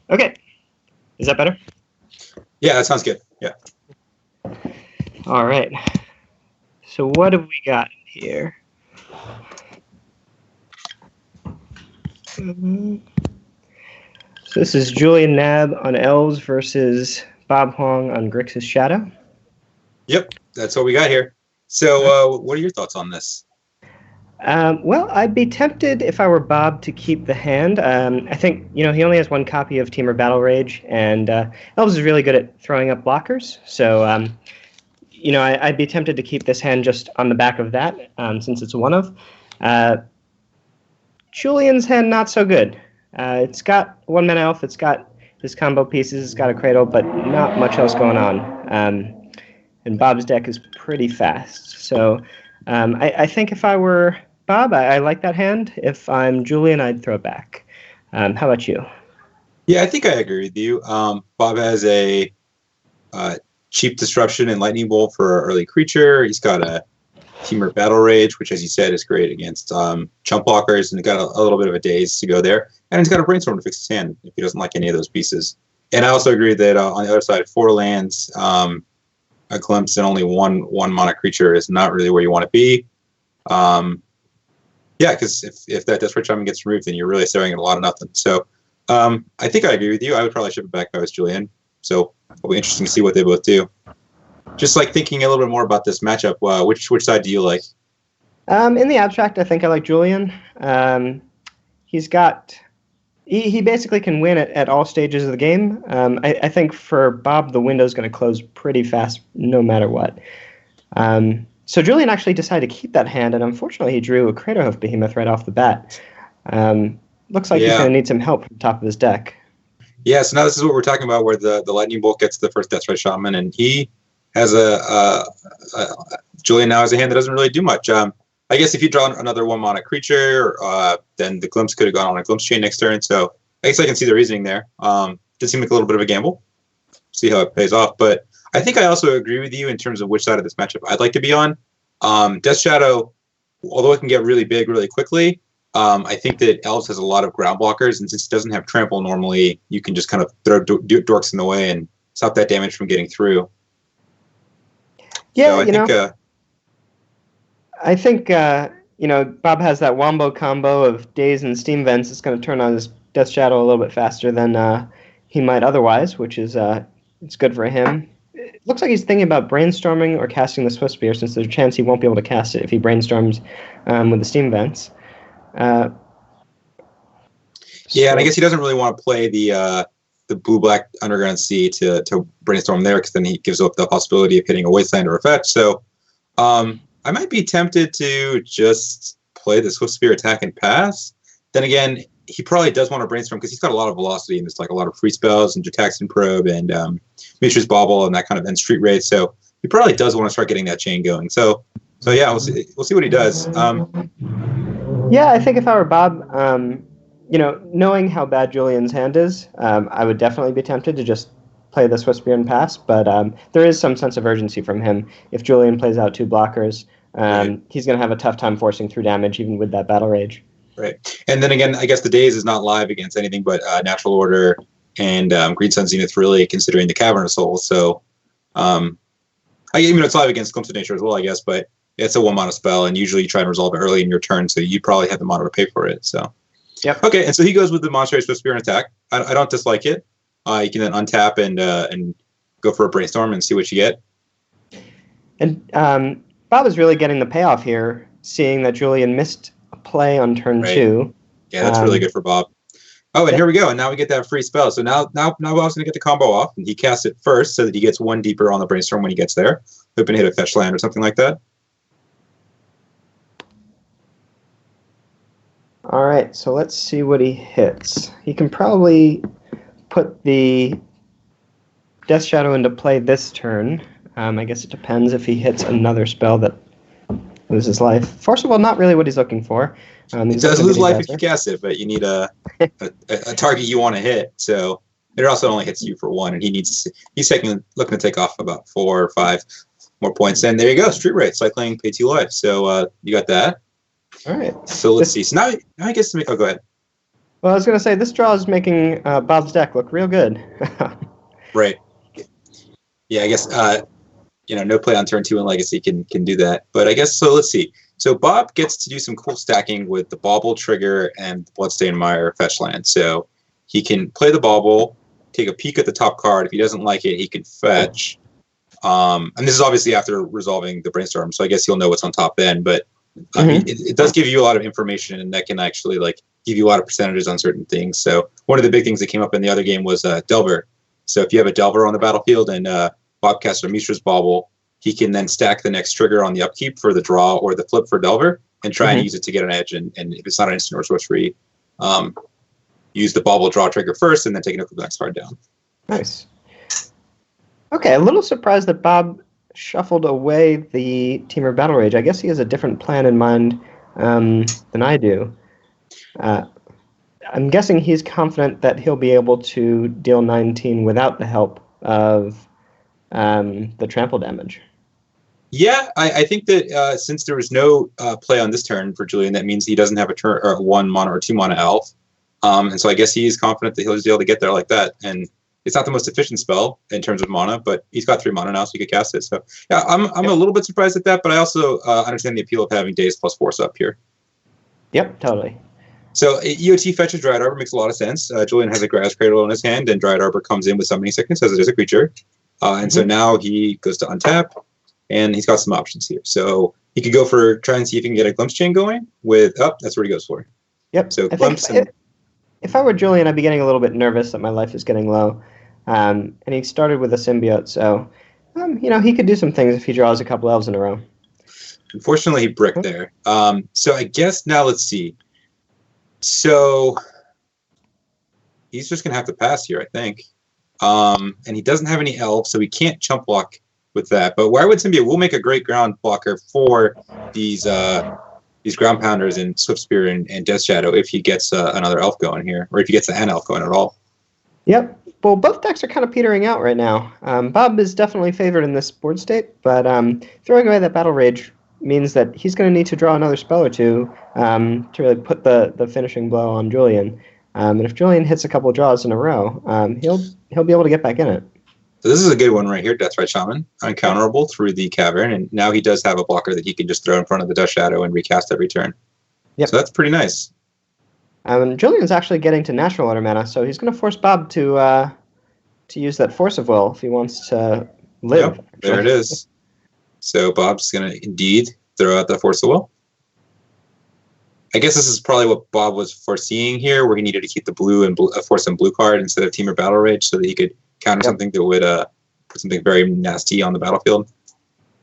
Okay. Is that better? Yeah, that sounds good. Yeah. All right. So what have we got here? So this is Julian Knab on Elves versus Bob Huang on Grixis Shadow. Yep, that's what we got here. So what are your thoughts on this? Well, I'd be tempted if I were Bob to keep the hand. I think, he only has one copy of Temur Battle Rage, and Elves is really good at throwing up blockers. So, I'd be tempted to keep this hand just on the back of that, since it's a one of. Julian's hand, not so good. It's got 1 mana elf, it's got his combo pieces, it's got a cradle, but not much else going on. And Bob's deck is pretty fast. So I think if I were Bob, I like that hand. If I'm Julian, I'd throw it back. How about you? Yeah, I think I agree with you. Bob has a cheap disruption and lightning bolt for early creature. He's got a Temur Battle Rage, which, as you said, is great against chump blockers, and got a little bit of a daze to go there. And he's got a brainstorm to fix his hand if he doesn't like any of those pieces. And I also agree that on the other side, 4 lands, a glimpse, and only one mana creature is not really where you want to be. Yeah, because if that Desperate Shaman gets removed, then you're really staring at a lot of nothing. So I think I agree with you. I would probably ship it back if I was Julian. So it'll be interesting to see what they both do. Just like thinking a little bit more about this matchup, which side do you like? In the abstract, I think I like Julian. He basically can win at all stages of the game. I think for Bob, the window's going to close pretty fast no matter what. So Julian actually decided to keep that hand, and unfortunately he drew a Craterhoof Behemoth right off the bat. Looks like he's going to need some help from the top of his deck. Yeah, so now this is what we're talking about, where the Lightning Bolt gets the first Deathstrike Shaman, and he has Julian now has a hand that doesn't really do much. I guess if you draw another 1 mana creature, then the Glimpse could have gone on a Glimpse Chain next turn, so I guess I can see the reasoning there. Did seem like a little bit of a gamble. See how it pays off, but I think I also agree with you in terms of which side of this matchup I'd like to be on. Death Shadow, although it can get really big really quickly, I think that Elves has a lot of ground blockers, and since it doesn't have Trample normally, you can just kind of throw dorks in the way and stop that damage from getting through. Yeah, so I think Bob has that wombo combo of Daze and Steam Vents. It's going to turn on his Death Shadow a little bit faster than he might otherwise, which is it's good for him. It looks like he's thinking about brainstorming or casting the Swift Spear, since there's a chance he won't be able to cast it if he brainstorms with the Steam Vents. And I guess he doesn't really want to play the blue-black Underground Sea to brainstorm there, because then he gives up the possibility of hitting a Wasteland or a fetch. So I might be tempted to just play the Swift Spear attack and pass. Then again, he probably does want to brainstorm because he's got a lot of velocity and there's like a lot of free spells and Jataxian Probe and Mishra's Bauble and that kind of, and Street Raid. So he probably does want to start getting that chain going. So yeah, we'll see what he does. Yeah, I think if I were Bob, knowing how bad Julian's hand is, I would definitely be tempted to just play the Swift Spear and pass. But there is some sense of urgency from him. If Julian plays out 2 blockers, he's going to have a tough time forcing through damage, even with that Battle Rage. Right. And then again, I guess the Daze is not live against anything but Natural Order and Green Sun Zenith, really, considering the Cavern of Souls. So, it's live against Glimpse of Nature as well, I guess, but it's a 1 mana spell, and usually you try and resolve it early in your turn, so you probably have the mana to pay for it. So, yep. Okay, and so he goes with the Monstrous Swift Spear and attack. I don't dislike it. You can then untap and go for a Brainstorm and see what you get. And Bob is really getting the payoff here, seeing that Julian missed a play on turn 2. Yeah, that's really good for Bob. Oh, and here we go. And now we get that free spell. So now Bob's going to get the combo off, and he casts it first so that he gets 1 deeper on the Brainstorm when he gets there. Hoping to hit a fetch land or something like that. All right, so let's see what he hits. He can probably put the Death Shadow into play this turn. I guess it depends if he hits another spell that loses life. Force of Will, not really what he's looking for. It does lose life if you cast it, but you need a target you want to hit. So it also only hits you for 1, and he's looking to take off about 4 or 5 more points. And there you go, Street Raid, cycling, pay 2 life. So you got that. All right. So let's see. So now I guess to make. Oh, go ahead. Well, I was gonna say this draw is making Bob's deck look real good. Right. Yeah, I guess no play on turn 2 in Legacy can do that. But I guess so. Let's see. So Bob gets to do some cool stacking with the Bauble Trigger and the Bloodstained Mire fetch land. So he can play the Bauble, take a peek at the top card. If he doesn't like it, he can fetch. And this is obviously after resolving the Brainstorm, so I guess he'll know what's on top then. But it does give you a lot of information, and that can actually give you a lot of percentages on certain things. So one of the big things that came up in the other game was Delver. So if you have a Delver on the battlefield and Bob casts a Mishra's Bauble, he can then stack the next trigger on the upkeep for the draw or the flip for Delver and try and use it to get an edge. And if it's not an instant or sorcery, use the Bauble draw trigger first and then take the next card down. Nice. Okay, a little surprised that Bob shuffled away the Temur Battle Rage. I guess he has a different plan in mind than I do. I'm guessing he's confident that he'll be able to deal 19 without the help of the trample damage. Yeah, I think that since there was no play on this turn for Julian, that means he doesn't have a turn or 1 mana or 2 mana elf. And so I guess he is confident that he'll just be able to get there like that. And it's not the most efficient spell in terms of mana, but he's got 3 mana now, so he could cast it. So yeah, I'm a little bit surprised at that, but I also understand the appeal of having Daze plus Force up here. Yep, totally. So EOT fetches Dryad Arbor makes a lot of sense. Julian has a Grass Cradle in his hand, and Dryad Arbor comes in with Summoning Sickness as it is a creature. And so now he goes to untap, and he's got some options here. So he could go for try and see if he can get a Glimpse Chain going with that's what he goes for. Yep. So if I were Julian, I'd be getting a little bit nervous that my life is getting low. And he started with a Symbiote, so he could do some things if he draws a couple elves in a row. Unfortunately, he bricked there. So I guess now let's see. So he's just gonna have to pass here, I think. And he doesn't have any elves, so he can't chump block with that. But Wirewood Symbiote will make a great ground blocker for these ground pounders in Swift Spear and Death Shadow if he gets another elf going here, or if he gets an elf going at all. Yep. Well, both decks are kind of petering out right now. Bob is definitely favored in this board state, but throwing away that Battle Rage means that he's going to need to draw another spell or two to really put the finishing blow on Julian. And if Julian hits a couple draws in a row, he'll be able to get back in it. So this is a good one right here, Deathrite Shaman, uncounterable through the cavern, and now he does have a blocker that he can just throw in front of the Death Shadow and recast every turn. Yep. So that's pretty nice. And Julian's actually getting to natural order mana, so he's going to force Bob to use that Force of Will if he wants to live. Yep, there it is. So Bob's going to indeed throw out that Force of Will. I guess this is probably what Bob was foreseeing here, where he needed to keep the blue and Force and blue card instead of Temur Battle Rage so that he could counter something that would put something very nasty on the battlefield.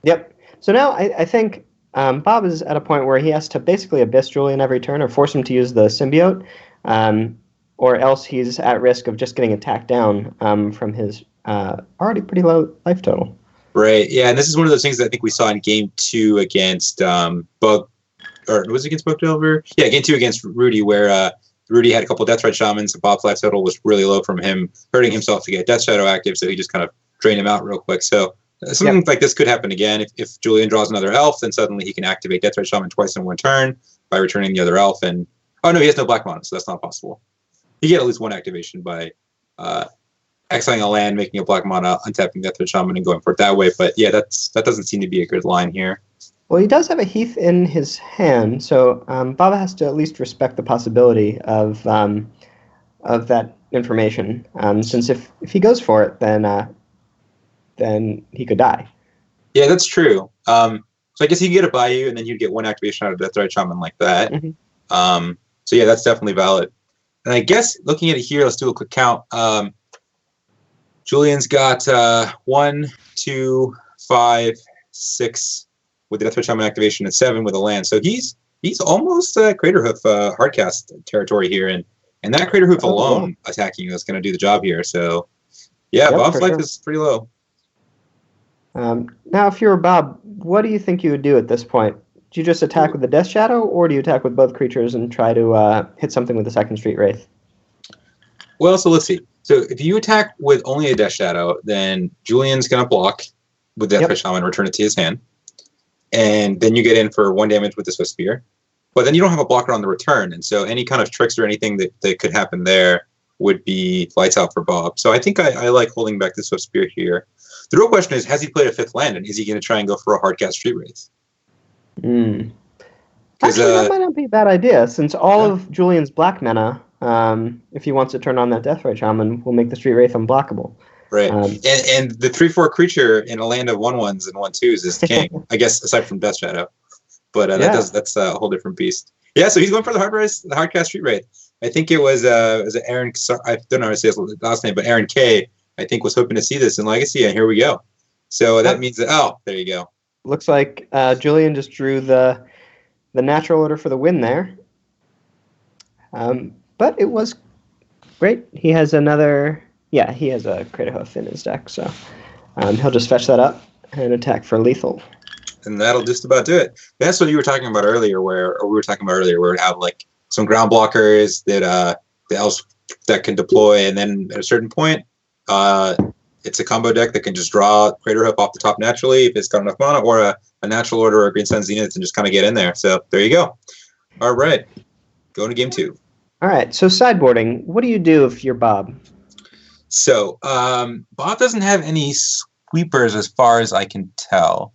Yep. So now I think Bob is at a point where he has to basically Abyss Julian every turn or force him to use the Symbiote, or else he's at risk of just getting attacked down from his already pretty low life total. Right. Yeah, and this is one of those things that I think we saw in Game 2 against Bug, or was it against Bug Delver? Yeah, Game 2 against Rudy, where Rudy had a couple Deathrite Shamans, and Bob's life total was really low from him hurting himself to get Death Shadow active, so he just kind of drained him out real quick. So something like this could happen again. If Julian draws another elf, then suddenly he can activate Deathrite Shaman twice in one turn by returning the other elf. And oh no, he has no black mana, so that's not possible. He get at least one activation by exiling a land, making a black mana, untapping Deathrite Shaman, and going for it that way. But yeah, that doesn't seem to be a good line here. Well, he does have a Heath in his hand, so Bob has to at least respect the possibility of that information. Since if he goes for it, then he could die. Yeah, that's true. So I guess he could get a Bayou, and then you'd get one activation out of Deathrite Shaman like that. Mm-hmm. So yeah, that's definitely valid. And I guess looking at it here, let's do a quick count. Julian's got 1, 2, 5, 6 with the Deathrite Shaman activation and 7 with a land. So he's almost Craterhoof hardcast territory here, and that Craterhoof alone attacking you is going to do the job here. So yeah, Bob's life is pretty low. Now, if you were Bob, what do you think you would do at this point? Do you just attack with the Death Shadow, or do you attack with both creatures and try to hit something with the Second Street Wraith? Well, so let's see. So if you attack with only a Death Shadow, then Julian's going to block with Deathrite Shaman and return it to his hand. And then you get in for 1 damage with the Swift Spear. but then you don't have a blocker on the return, and so any kind of tricks or anything that could happen there would be lights out for Bob. So I think I like holding back the Swift Spear here. The real question is, has he played a 5th land, and is he going to try and go for a hardcast Street Wraith? Actually, that might not be a bad idea, since all of Julian's black mana, if he wants to turn on that Deathrite Shaman, will make the Street Wraith unblockable. Right, and the 3/4 creature in a land of 1/1s and 1/2s is king. I guess aside from Death Shadow, but that's a whole different beast. Yeah, so he's going for the hardcast Street Wraith. I think it was Aaron. I don't know how to say his last name, but Aaron K. I think was hoping to see this in Legacy, and here we go. So that means that there you go. Looks like Julian just drew the natural order for the win there. But it was great. He has another. Yeah, he has a Crater Hoof in his deck, so he'll just fetch that up and attack for lethal. And that'll just about do it. That's what you were talking about earlier, where we would have like some ground blockers that the elves that can deploy, and then at a certain point, it's a combo deck that can just draw Crater Hoof off the top naturally if it's got enough mana, or a natural order or a Green Sun Zenith and just kind of get in there. So there you go. All right, going to game 2. All right, so sideboarding. What do you do if you're Bob? So Bob doesn't have any sweepers as far as I can tell.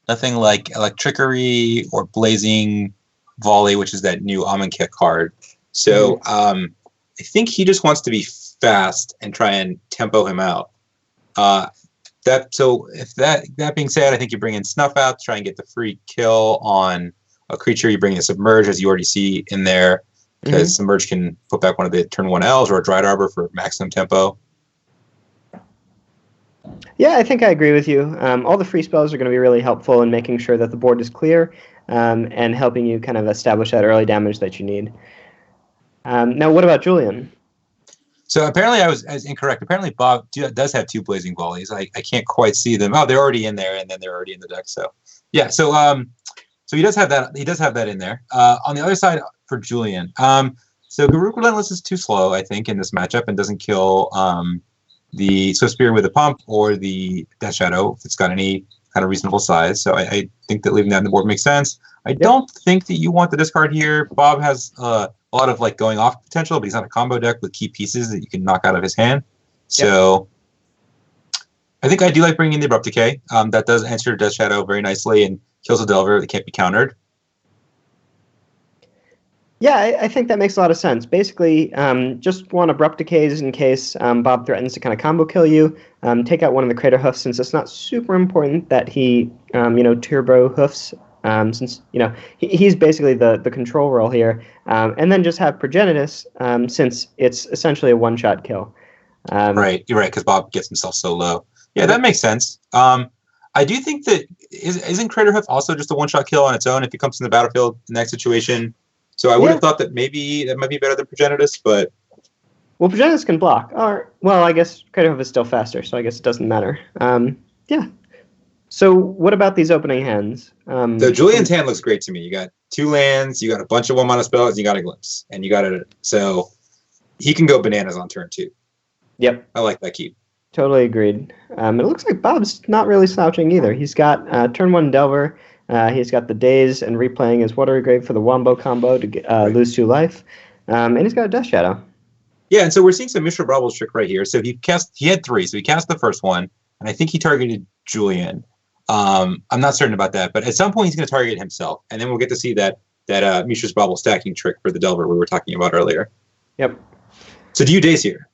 Nothing like Electrickery or Blazing Volley, which is that new Amonkhet card. So I think he just wants to be fast and try and tempo him out. If that being said, I think you bring in Snuff out to try and get the free kill on a creature. You bring in Submerge, as you already see in there, because Submerge can put back one of the turn 1 elves or a Dried Arbor for maximum tempo. Yeah, I think I agree with you. All the free spells are going to be really helpful in making sure that the board is clear and helping you kind of establish that early damage that you need. Now, what about Julian? So apparently I was incorrect. Apparently Bob does have 2 Blazing Volleys. I can't quite see them. Oh, they're already in there, and then they're already in the deck. So yeah, so he does have that. He does have that in there. On the other side for Julian, so Garruk Relentless is too slow, I think, in this matchup, and doesn't kill the Swift Spear with a pump or the Death Shadow if it's got any kind of reasonable size. So I think that leaving that on the board makes sense. I don't think that you want the discard here. Bob has a lot of like going off potential, but he's on a combo deck with key pieces that you can knock out of his hand. So I think I do like bringing in the Abrupt Decay. That does answer Death Shadow very nicely and kills a Delver that can't be countered. Yeah, I think that makes a lot of sense. Basically, just want Abrupt Decays in case Bob threatens to kind of combo kill you. Take out one of the Crater Hoofs, since it's not super important that he, turbo hoofs, since, he's basically the control role here. And then just have Progenitus, since it's essentially a one-shot kill. Right, you're right, because Bob gets himself so low. Yeah, that makes sense. I do think that, isn't Crater Hoof also just a one-shot kill on its own if it comes in the battlefield in that situation? So I would have thought that maybe that might be better than Progenitus, but... Well, Progenitus can block. Well, I guess Crater Hoof is still faster, so I guess it doesn't matter. Yeah. So what about these opening hands? So Julian's hand looks great to me. You got 2 lands, you got a bunch of 1-mana spells, you got a Glimpse. And you got it. So he can go bananas on turn 2. Yep. I like that keep. Totally agreed. It looks like Bob's not really slouching either. He's got turn 1 Delver. He's got the Daze and replaying his Watery Grave for the Wombo combo to lose 2 life. And he's got a Death Shadow. Yeah, and so we're seeing some Mishra Brabble's trick right here. So he had 3, so he cast the first one, and I think he targeted Julian. I'm not certain about that, but at some point he's going to target himself, and then we'll get to see that Mishra's Brabble stacking trick for the Delver we were talking about earlier. Yep. So do you Daze here?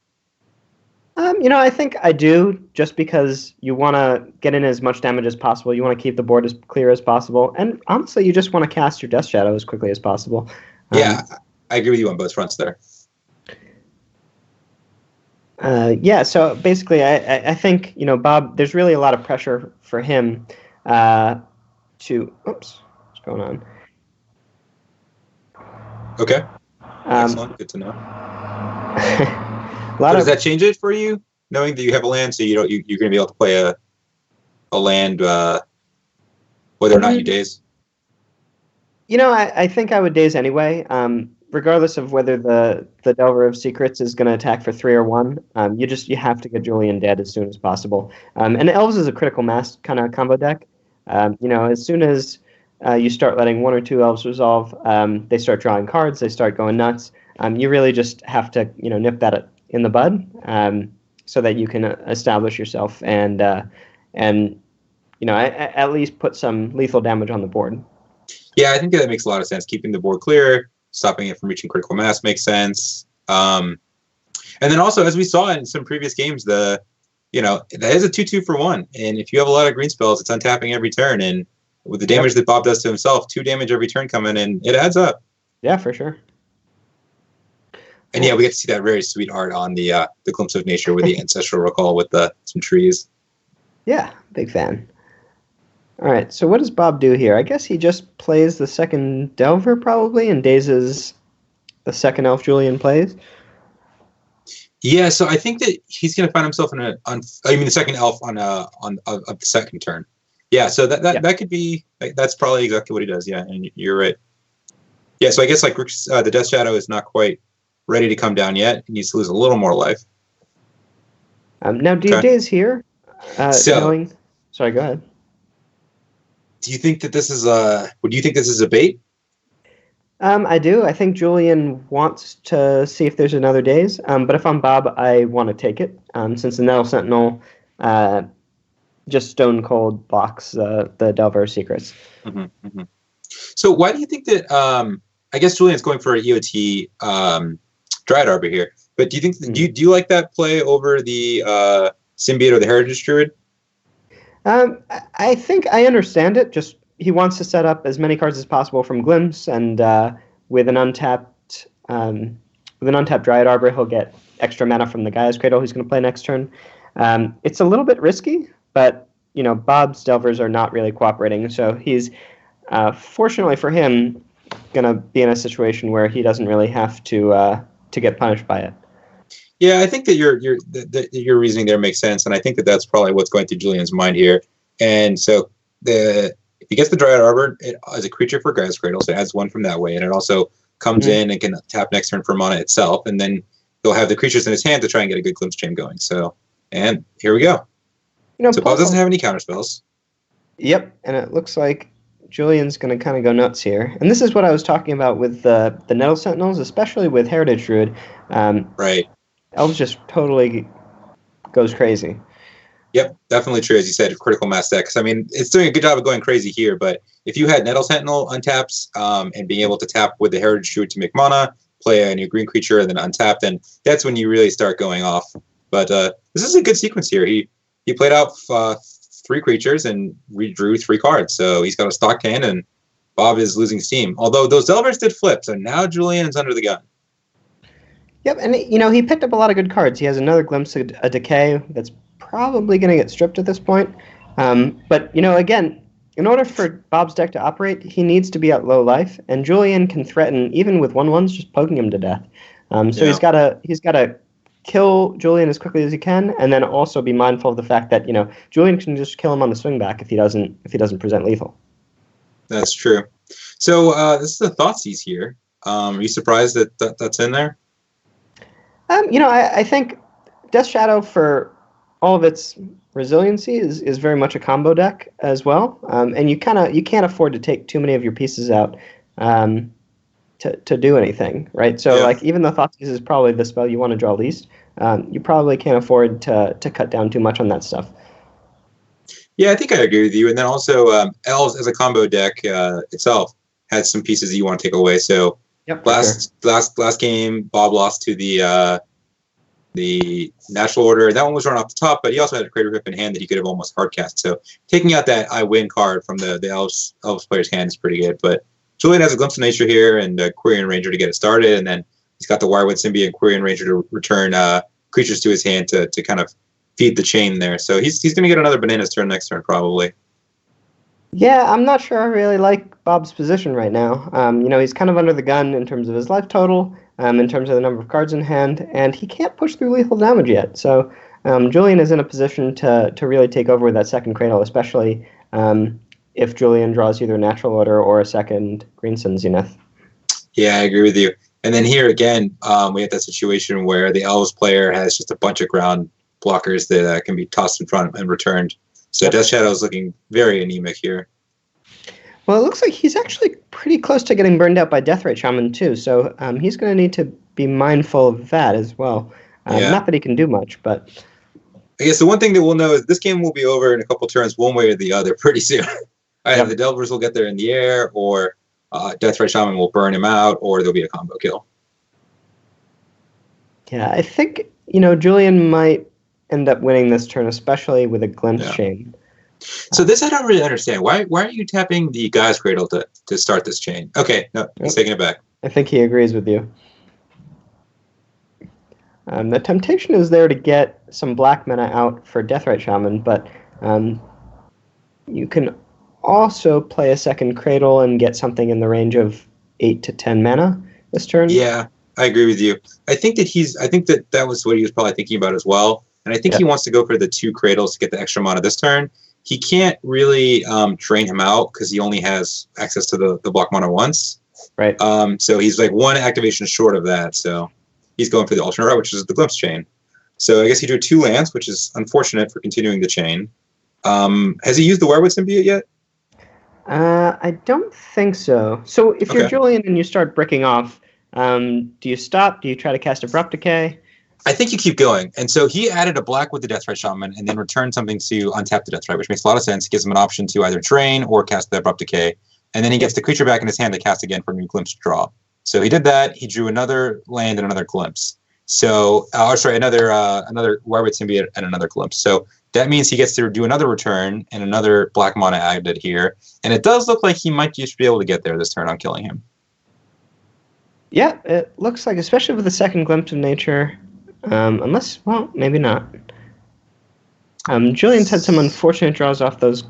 I think I do, just because you want to get in as much damage as possible. You want to keep the board as clear as possible. And honestly, you just want to cast your Death Shadow as quickly as possible. Yeah, I agree with you on both fronts there. So basically, I think, Bob, there's really a lot of pressure for him to... Oops, what's going on? Okay. Excellent. Good to know. Does that change it for you, knowing that you have a land, so you're going to be able to play a land whether or not you Daze? I think I would Daze anyway. Regardless of whether the Delver of Secrets is going to attack for 3 or 1, you have to get Julian dead as soon as possible. And Elves is a critical mass kind of combo deck. As soon as you start letting one or two elves resolve. They start drawing cards. They start going nuts. You really just have to, nip that in the bud, so that you can establish yourself and at least put some lethal damage on the board. Yeah, I think that makes a lot of sense. Keeping the board clear, stopping it from reaching critical mass makes sense. And then also, as we saw in some previous games, that is a 2/2 for 1. And if you have a lot of green spells, it's untapping every turn. And with the damage that Bob does to himself, 2 damage every turn coming in, it adds up. Yeah, for sure. And yeah, we get to see that very sweet art on the Glimpse of Nature with the Ancestral Recall with some trees. Yeah, big fan. All right, so what does Bob do here? I guess he just plays the second Delver probably, and dazes the second elf Julian plays. Yeah, so I think that he's going to find himself in the second elf on the second turn. Yeah, so that could be, that's probably exactly what he does. Yeah, and you're right. Yeah, so I guess the Death Shadow is not quite ready to come down yet. He needs to lose a little more life. Now, do you daze here? Sorry, go ahead. Do you think that this is do you think this is a bait? I do. I think Julian wants to see if there's another daze. But if I'm Bob, I want to take it. Since the Nettle Sentinel just stone cold blocks the Delver secrets. Mm-hmm, mm-hmm. So why do you think that? I guess Julian's going for an EOT Dryad Arbor here. But do you think do you like that play over the Symbiote or the Heritage Druid? I think I understand it. Just he wants to set up as many cards as possible from Glimpse, and with an untapped Dryad Arbor, he'll get extra mana from the Gaia's Cradle he's going to play next turn. It's a little bit risky, but Bob's Delvers are not really cooperating, so he's fortunately for him going to be in a situation where he doesn't really have to get punished by it. Yeah, I think that your reasoning there makes sense, and I think that that's probably what's going through Julian's mind here. And so if he gets the Dryad Arbor as a creature for Gaia's Cradle, so it adds 1 from that way, and it also comes in and can tap next turn for mana itself, and then he'll have the creatures in his hand to try and get a good Glimpse chain going. So, and here we go. So Bob doesn't have any counter spells. Yep, and it looks like Julian's going to kind of go nuts here. And this is what I was talking about with the Nettle Sentinels, especially with Heritage Druid. Right. Elves just totally goes crazy. Yep, definitely true, as you said, critical mass deck. I mean, it's doing a good job of going crazy here, but if you had Nettle Sentinel untaps and being able to tap with the Heritage Druid to make mana, play a new green creature, and then untap, then that's when you really start going off. But this is a good sequence here. He played out 3 creatures and redrew 3 cards, so he's got a stocked hand, and Bob is losing steam. Although those Delvers did flip, so now Julian's under the gun. Yep, and he picked up a lot of good cards. He has another Glimpse of a Decay that's probably going to get stripped at this point. But, again, in order for Bob's deck to operate, he needs to be at low life, and Julian can threaten, even with 1/1s, just poking him to death. So he's got to kill Julian as quickly as he can, and then also be mindful of the fact that, Julian can just kill him on the swing back if he doesn't present lethal. That's true. So this is the Thoughtseize here. Are you surprised that that's in there? I think Death Shadow, for all of its resiliency, is very much a combo deck as well. And you can't afford to take too many of your pieces out to do anything, right? So even though Thoughtseize is probably the spell you want to draw least, you probably can't afford to cut down too much on that stuff. Yeah, I think I agree with you. And then also Elves as a combo deck itself has some pieces that you want to take away. So last game, Bob lost to the Natural Order. That one was run off the top, but he also had a Crater Rip in hand that he could have almost hardcast. So taking out that I win card from the Elves player's hand is pretty good. But Julian has a Glimpse of Nature here and a Quirion Ranger to get it started, and then he's got the Wirewood Symbiote and Quirion Ranger to return creatures to his hand to kind of feed the chain there. So he's going to get another Bananas turn next turn probably. Yeah, I'm not sure I really like Bob's position right now. He's kind of under the gun in terms of his life total, in terms of the number of cards in hand, and he can't push through lethal damage yet. So Julian is in a position to really take over with that second Cradle, especially if Julian draws either Natural Order or a second Green Sun Zenith. Yeah, I agree with you. And then here again, we have that situation where the Elves player has just a bunch of ground blockers that can be tossed in front and returned. So Death Shadow is looking very anemic here. Well, it looks like he's actually pretty close to getting burned out by Deathrite Shaman too, so he's going to need to be mindful of that as well. Yeah. Not that he can do much, but I guess the one thing that we'll know is this game will be over in a couple turns one way or the other pretty soon. Either Yep. the Delvers will get there in the air, or Deathrite Shaman will burn him out, or there'll be a combo kill. yeah, I think, Julian might end up winning this turn, especially with a Glimpse Yeah. Chain. So this I don't really understand. Why are you tapping the Guy's Cradle to start this chain? Okay, no, he's taking it back. I think he agrees with you. The temptation is there to get some black mana out for Deathrite Shaman, but you can also play a second Cradle and get something in the range of 8 to 10 mana this turn. Yeah, I agree with you. I think that was what he was probably thinking about as well. And I think he wants to go for the 2 Cradles to get the extra mana this turn. He can't really drain him out because he only has access to the block mana once. Right. So he's like 1 activation short of that. So he's going for the alternate route, which is the Glimpse Chain. So I guess he drew 2 lands, which is unfortunate for continuing the chain. Has he used the Werewood Symbiote yet? I don't think so. So if you're Julian and you start bricking off, do you stop? Do you try to cast Abrupt Decay? I think you keep going. And so he added a black with the Deathrite Shaman and then returned something to untap the Deathrite, which makes a lot of sense. It gives him an option to either drain or cast the Abrupt Decay. And then he gets the creature back in his hand to cast again for a new Glimpse draw. So he did that. He drew another land and another Glimpse. So, another Werewood Symbiote and another Glimpse. So that means he gets to do another return and another black mana added here. And it does look like he might just be able to get there this turn on killing him. Yeah, it looks like, especially with the second Glimpse of Nature, unless, well, maybe not. Julian's had some unfortunate draws off those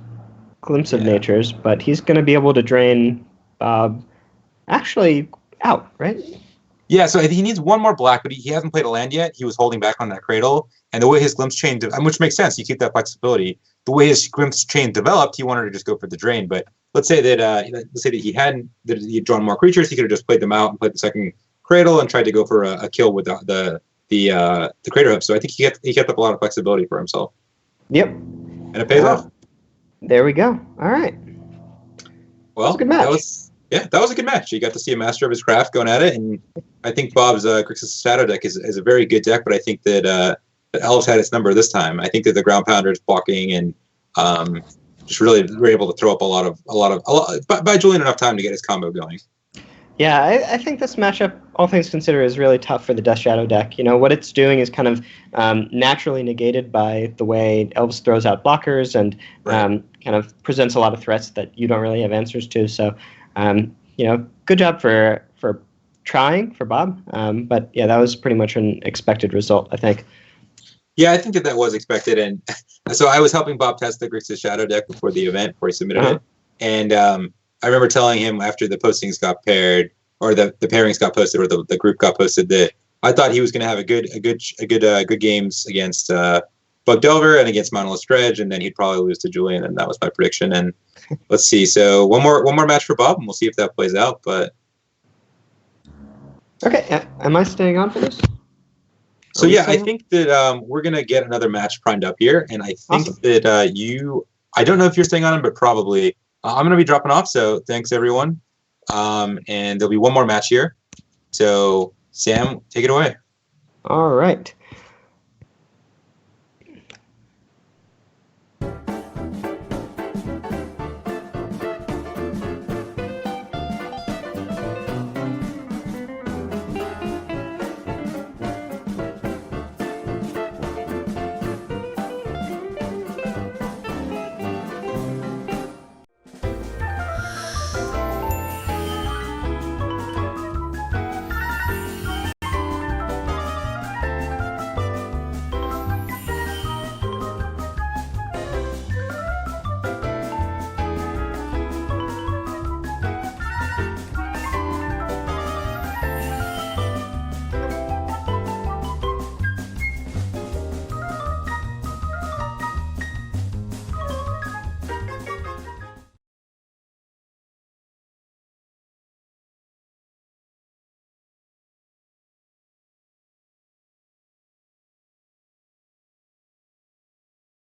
Glimpse of Natures, but he's going to be able to drain Bob actually out, right? Yeah, so he needs 1 more black, but he hasn't played a land yet. He was holding back on that Cradle. And the way his Glimpse Chain, which makes sense, you keep that flexibility. The way his Glimpse Chain developed, he wanted to just go for the drain. But let's say that he had drawn more creatures, he could have just played them out and played the second Cradle and tried to go for a kill with the Crater Hub. So I think he kept up a lot of flexibility for himself. Yep. And it pays off. There we go. All right. Well, good match. That was a good match. You got to see a master of his craft going at it, and I think Bob's Grixis Shadow deck is a very good deck, but I think that Elves had its number this time. I think that the Ground Pounders blocking and just really were able to throw up a lot by Julian enough time to get his combo going. Yeah, I think this matchup, all things considered, is really tough for the Death Shadow deck. What it's doing is kind of naturally negated by the way Elves throws out blockers and kind of presents a lot of threats that you don't really have answers to. So, good job for trying for Bob. But yeah, that was pretty much an expected result, I think. Yeah, I think that was expected, and so I was helping Bob test the Grixis Shadow deck before the event, before he submitted it, and I remember telling him after the postings got paired, or the pairings got posted, or the group got posted, that I thought he was going to have a good games against Bug Delver and against Monolith Dredge, and then he'd probably lose to Julian, and that was my prediction. And let's see, so one more match for Bob, and we'll see if that plays out. But okay, am I staying on for this? So yeah, I think that we're gonna get another match primed up here, and I think that I don't know if you're staying on, but probably. I'm going to be dropping off, so thanks, everyone. And there'll be one more match here. So, Sam, take it away. All right.